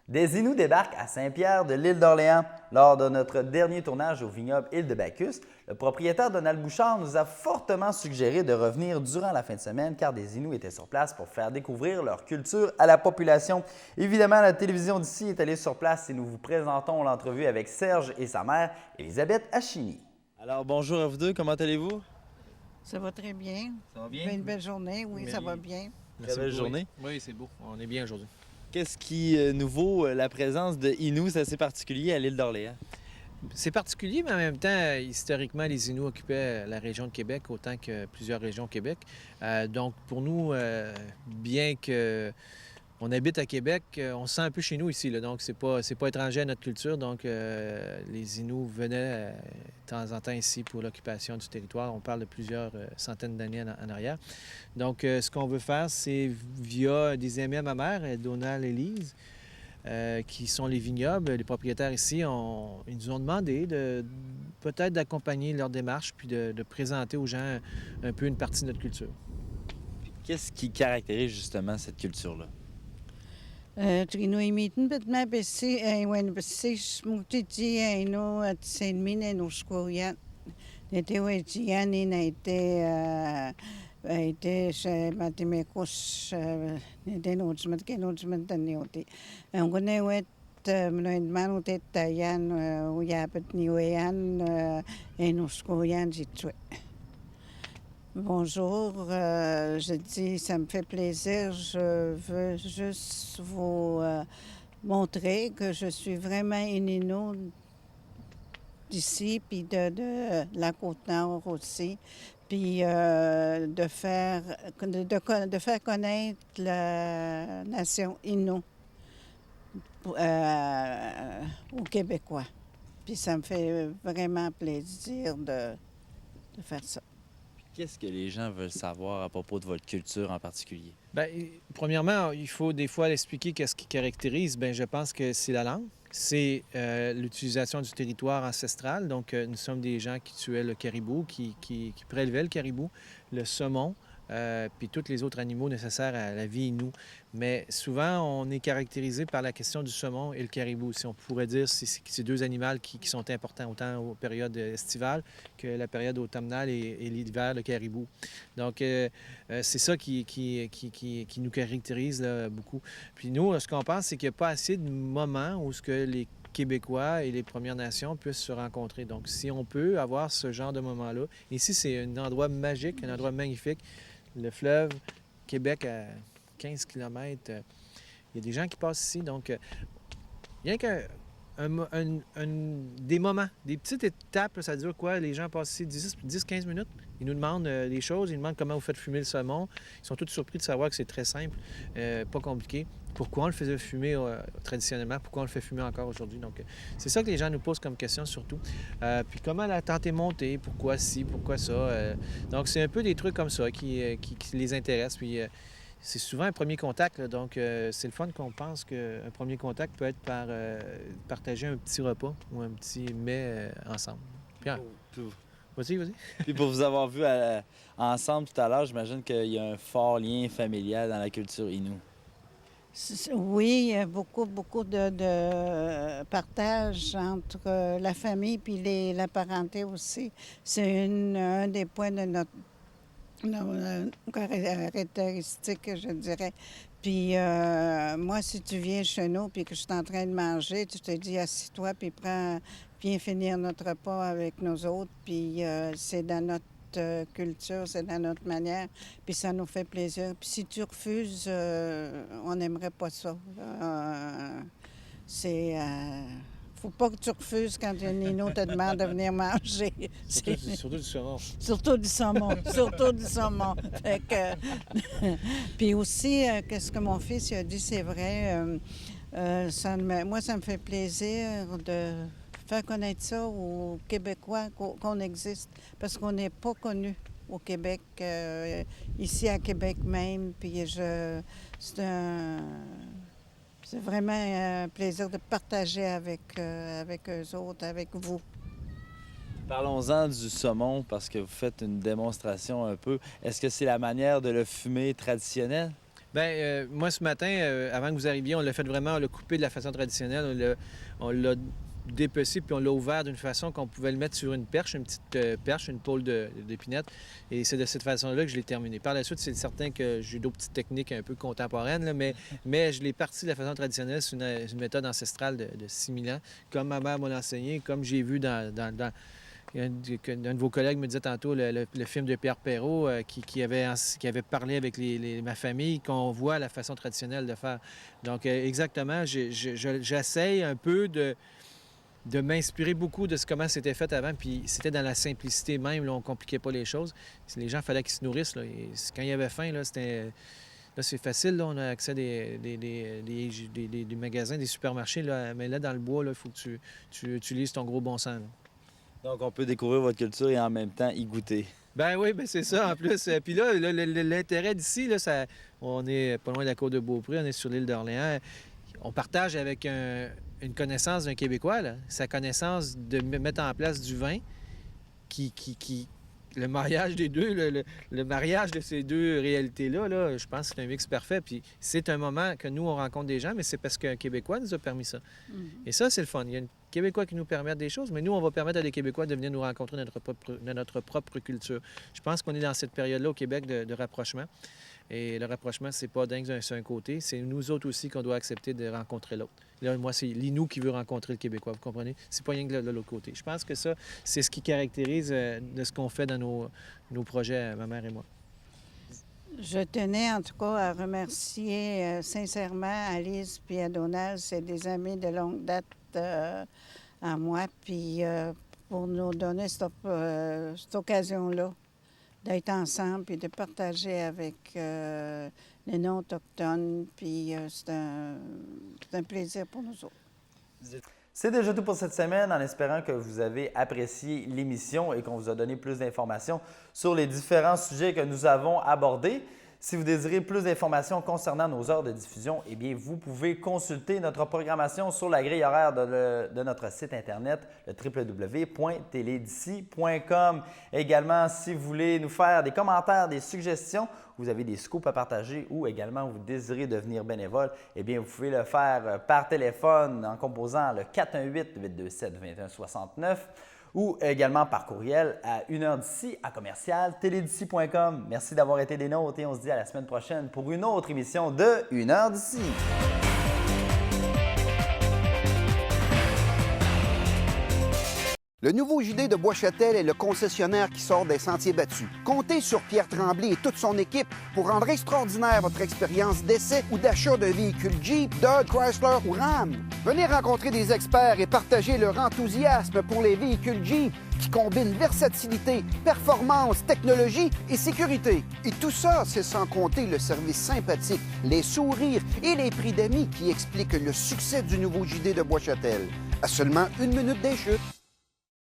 Des Inuits débarquent à Saint-Pierre de l'île d'Orléans. Lors de notre dernier tournage au vignoble Île de Bacchus, le propriétaire Donald Bouchard nous a fortement suggéré de revenir durant la fin de semaine car des Inuits étaient sur place pour faire découvrir leur culture à la population. Évidemment, la télévision d'ici est allée sur place et nous vous présentons l'entrevue avec Serge et sa mère, Elisabeth Achini. Alors bonjour à vous deux, comment allez-vous? Ça va très bien. Ça va bien? Une belle journée, oui, ça va bien. Très belle journée. Oui, c'est beau. On est bien aujourd'hui. Qu'est-ce qui nous vaut la présence de Inuits assez particulier à l'île d'Orléans? C'est particulier, mais en même temps, historiquement, les Inuits occupaient la région de Québec autant que plusieurs régions au Québec. Donc, pour nous, bien que on habite à Québec, on se sent un peu chez nous ici. Là. Donc, c'est pas étranger à notre culture. Donc, les Inuits venaient de temps en temps ici pour l'occupation du territoire. On parle de plusieurs centaines d'années en arrière. Donc, ce qu'on veut faire, c'est via des amis à ma mère, Donald et Lise, qui sont les vignobles. Les propriétaires ici, ils nous ont demandé peut-être d'accompagner leur démarche puis de présenter aux gens un peu une partie de notre culture. Qu'est-ce qui caractérise justement cette culture-là? Trinuimitin petma besi wen besi smutiti eno at senmin eno skoyan. Nete wejiani na ite se matimekos nete notsmat ke notsmat tanioti. Ngone wet mnoen manute tayan uyapet niwean eno skoyan jitswe. Bonjour, je dis, ça me fait plaisir. Je veux juste vous montrer que je suis vraiment une Inuit d'ici, puis de la Côte-Nord aussi, puis de faire connaître la nation Innu aux Québécois. Puis ça me fait vraiment plaisir de faire ça. Qu'est-ce que les gens veulent savoir à propos de votre culture en particulier? Bien, premièrement, il faut des fois expliquer qu'est-ce qui caractérise. Bien, je pense que c'est la langue, c'est l'utilisation du territoire ancestral. Donc, nous sommes des gens qui tuaient le caribou, qui prélevaient le caribou, le saumon, puis tous les autres animaux nécessaires à la vie Innu. Mais souvent, on est caractérisé par la question du saumon et le caribou. Si on pourrait dire que c'est deux animaux qui sont importants autant aux périodes estivales que la période automnale et l'hiver, le caribou. Donc, c'est ça qui nous caractérise là, beaucoup. Puis nous, ce qu'on pense, c'est qu'il n'y a pas assez de moments où ce que les Québécois et les Premières Nations puissent se rencontrer. Donc, si on peut avoir ce genre de moment-là, ici, c'est un endroit magique, un endroit magnifique. Le fleuve, Québec à 15 km, il y a des gens qui passent ici. Donc, rien qu'un des moments, des petites étapes, là, ça dure quoi? Les gens passent ici 10-15 minutes. Ils nous demandent des choses, ils nous demandent comment vous faites fumer le saumon. Ils sont tous surpris de savoir que c'est très simple, pas compliqué. Pourquoi on le faisait fumer traditionnellement? Pourquoi on le fait fumer encore aujourd'hui? Donc, c'est ça que les gens nous posent comme question surtout. Puis comment la tente est montée? Pourquoi ci? Pourquoi ça? Donc, c'est un peu des trucs comme ça qui les intéressent. Puis, c'est souvent un premier contact. Là, donc, c'est le fun qu'on pense qu'un premier contact peut être par partager un petit repas ou un petit mets ensemble. Pierre, vas-y. Puis pour vous avoir vu ensemble tout à l'heure, j'imagine qu'il y a un fort lien familial dans la culture Innu. Oui, il y a beaucoup de partage entre la famille et la parenté aussi. C'est un des points de notre caractéristique, je dirais. Puis moi, si tu viens chez nous puis que je suis en train de manger, tu te dis assis-toi puis viens finir notre repas avec nous autres. Puis c'est dans notre culture, c'est dans notre manière, puis ça nous fait plaisir. Puis si tu refuses, on n'aimerait pas ça. Faut pas que tu refuses quand un Innu te demande de venir manger. Surtout du saumon. Surtout du saumon. Surtout du saumon. Fait que... Puis aussi, qu'est-ce que mon fils il a dit, c'est vrai, moi, ça me fait plaisir de faire connaître ça aux Québécois, qu'on existe, parce qu'on n'est pas connus au Québec, ici à Québec même, puis c'est vraiment un plaisir de partager avec eux autres, avec vous. Parlons-en du saumon parce que vous faites une démonstration un peu. Est-ce que c'est la manière de le fumer traditionnelle? Bien, moi, ce matin, avant que vous arriviez, on l'a fait vraiment, on l'a coupé de la façon traditionnelle. On l'a dépecé, puis on l'a ouvert d'une façon qu'on pouvait le mettre sur une perche, une petite perche, une pôle d'épinette. Et c'est de cette façon-là que je l'ai terminé. Par la suite, c'est certain que j'ai d'autres petites techniques un peu contemporaines, là, mais je l'ai parti de la façon traditionnelle. C'est une méthode ancestrale de 6000 ans, comme ma mère m'a enseigné, comme j'ai vu dans un de vos collègues me disait tantôt, le film de Pierre Perrault, qui avait parlé avec ma famille, qu'on voit la façon traditionnelle de faire. Donc, exactement, j'essaye un peu de m'inspirer beaucoup de comment c'était fait avant, puis c'était dans la simplicité même, là, on ne compliquait pas les choses. Les gens, il fallait qu'ils se nourrissent. Là, et quand il y avait faim, là, c'était... Là, c'est facile, là, on a accès à des magasins, des supermarchés, là, mais là, dans le bois, il faut que tu utilises ton gros bon sens. Là. Donc, on peut découvrir votre culture et en même temps y goûter. Ben oui, ben c'est ça en plus. Puis là, l'intérêt d'ici, là, on est pas loin de la côte de Beaupré, on est sur l'île d'Orléans. On partage avec une connaissance d'un Québécois, là, sa connaissance de mettre en place du vin le mariage des deux, le mariage de ces deux réalités-là, là, je pense que c'est un mix parfait. Puis c'est un moment que nous, on rencontre des gens, mais c'est parce qu'un Québécois nous a permis ça. Et ça, c'est le fun. Il y a un Québécois qui nous permet des choses, mais nous, on va permettre à des Québécois de venir nous rencontrer dans notre propre culture. Je pense qu'on est dans cette période-là au Québec de rapprochement. Et le rapprochement, c'est pas dingue d'un côté. C'est nous autres aussi qu'on doit accepter de rencontrer l'autre. Là, moi, c'est l'Inou qui veut rencontrer le Québécois, vous comprenez? C'est pas rien que de l'autre côté. Je pense que ça, c'est ce qui caractérise de ce qu'on fait dans nos projets, ma mère et moi. Je tenais en tout cas à remercier sincèrement Alice et Donald. C'est des amis de longue date à moi. Puis pour nous donner cette occasion-là d'être ensemble et de partager avec les non-autochtones. Puis c'est un plaisir pour nous autres. C'est déjà tout pour cette semaine, en espérant que vous avez apprécié l'émission et qu'on vous a donné plus d'informations sur les différents sujets que nous avons abordés. Si vous désirez plus d'informations concernant nos heures de diffusion, eh bien, vous pouvez consulter notre programmation sur la grille horaire de notre site Internet, le www.teledici.com. Également, si vous voulez nous faire des commentaires, des suggestions, vous avez des scoops à partager ou également vous désirez devenir bénévole, eh bien, vous pouvez le faire par téléphone en composant le 418-827-2169 ou également par courriel à 1heure d'ici@teledici.com. Merci d'avoir été des nôtres et on se dit à la semaine prochaine pour une autre émission de 1 heure d'ici. Le nouveau JD de Bois-Châtel est le concessionnaire qui sort des sentiers battus. Comptez sur Pierre Tremblay et toute son équipe pour rendre extraordinaire votre expérience d'essai ou d'achat d'un véhicule Jeep, Dodge, Chrysler ou Ram. Venez rencontrer des experts et partager leur enthousiasme pour les véhicules Jeep qui combinent versatilité, performance, technologie et sécurité. Et tout ça, c'est sans compter le service sympathique, les sourires et les prix d'amis qui expliquent le succès du nouveau JD de Bois-Châtel. À seulement 1 minute des chutes.